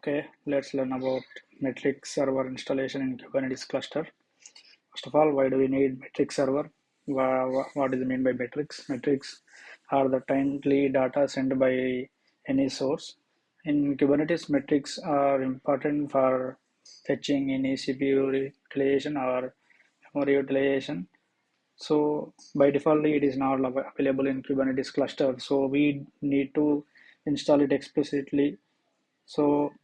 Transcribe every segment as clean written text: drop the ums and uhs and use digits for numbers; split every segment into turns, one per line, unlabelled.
Okay, let's learn about metric server installation in Kubernetes cluster. First of all, why do we need metric server? What does it mean by metrics? Metrics are the timely data sent by any source. In Kubernetes, metrics are important for fetching any CPU utilization or memory utilization. So by default, it is not available in Kubernetes cluster. So we need to install it explicitly, so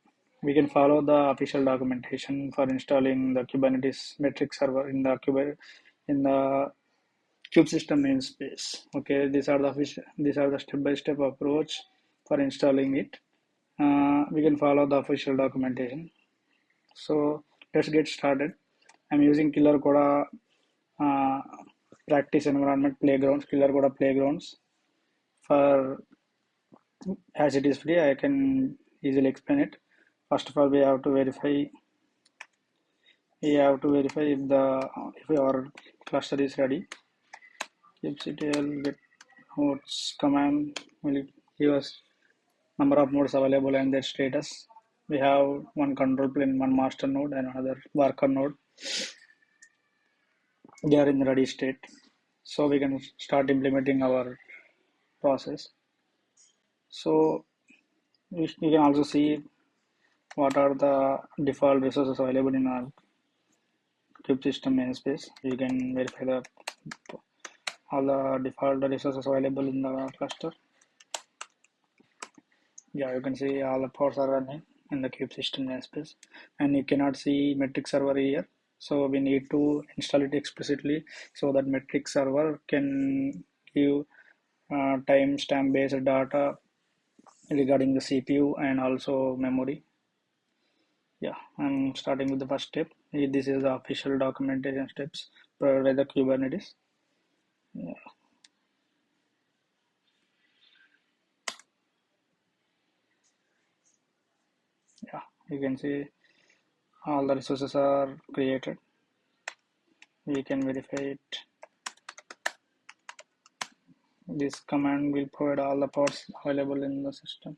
we can follow the official documentation for installing the Kubernetes metric server in the kube system namespace. Okay, these are the step-by-step approach for installing it. We can follow the official documentation. So let's get started. I'm using Killer Coda uh, practice environment playgrounds, Killer Coda playgrounds. For as it is free, I can easily explain it. First of all, we have to verify if your cluster is ready. kubectl get nodes command will give us number of nodes available and their status. We have one control plane, one master node and another worker node. They are in the ready state, so we can start implementing our process. So we can also see what are the default resources available in our kube system namespace. You can verify all the default resources available in the cluster. Yeah, you can see all the pods are running in the kube system namespace, and you cannot see metric server here. So we need to install it explicitly so that metric server can give timestamp based data regarding the CPU and also memory. Yeah, I'm starting with the first step. This is the official documentation steps provided by the Kubernetes. Yeah, you can see all the resources are created. We can verify it. This command will provide all the pods available in the system.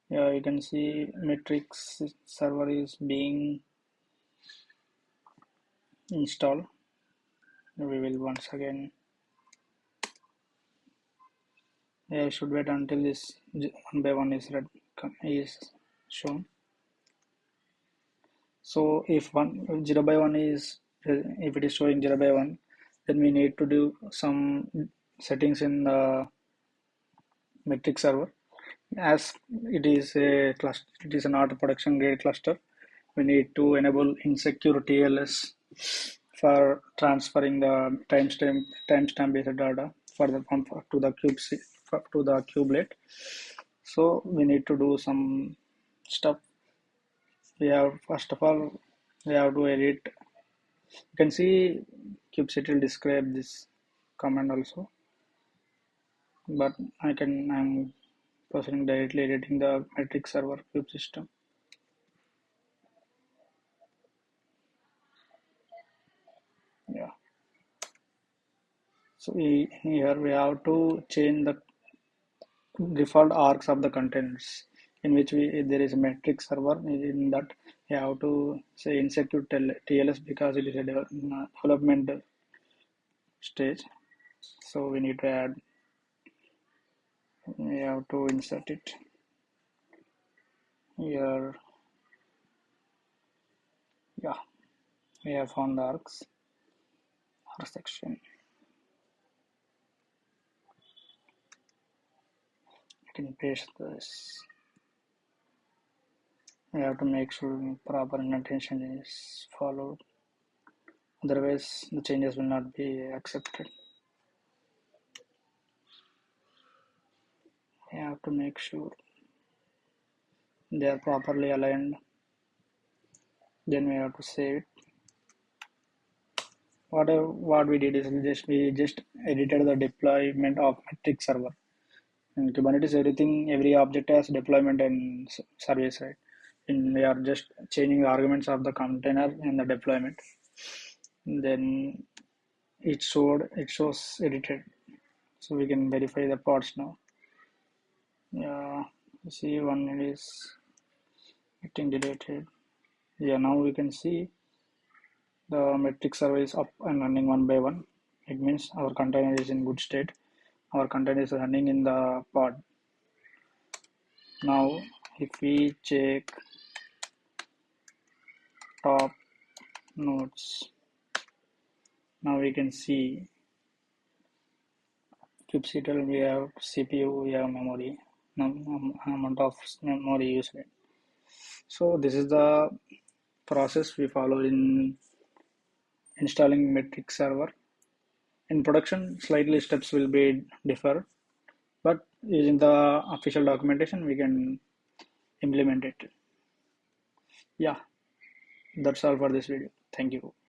Yeah, you can see metrics server is being installed. We will once again, yeah, should wait until this one by one is shown. So if 0 by 1 is, if it is showing 0 by 1, then we need to do some settings in the metric server. As it is a cluster, it is not a production grade cluster. We need to enable insecure TLS for transferring the timestamp based data for the to the kubelet. So we need to do some stuff. We have First of all, we have to edit. You can see kubectl will describe this command also, but I'm proceeding directly editing the metric server kube system. Yeah. So here we have to change the default arcs of the containers in which there is a metric server. In that you have to say insecure TLS because it is a development stage. So we need to add, we have to insert it here. Yeah, we have found the arc section. I can paste this. We have to make sure proper indentation is followed, otherwise the changes will not be accepted. We have to make sure they are properly aligned. Then we have to save it. What we did is we just edited the deployment of metric server. In Kubernetes, every object has deployment and service, right? And we are just changing the arguments of the container and the deployment. Then it shows edited, so we can verify the pods now. Yeah, see one is getting deleted. Yeah, now we can see the metric server is up and running one by one. It means our container is in good state. Our container is running in the pod. Now, if we check top nodes, now we can see kubectl, we have CPU, we have memory, amount of memory used. So this is the process we follow in installing metric server. In production, slightly steps will be differ, but using the official documentation, we can implement it. Yeah, that's all for this video. Thank you.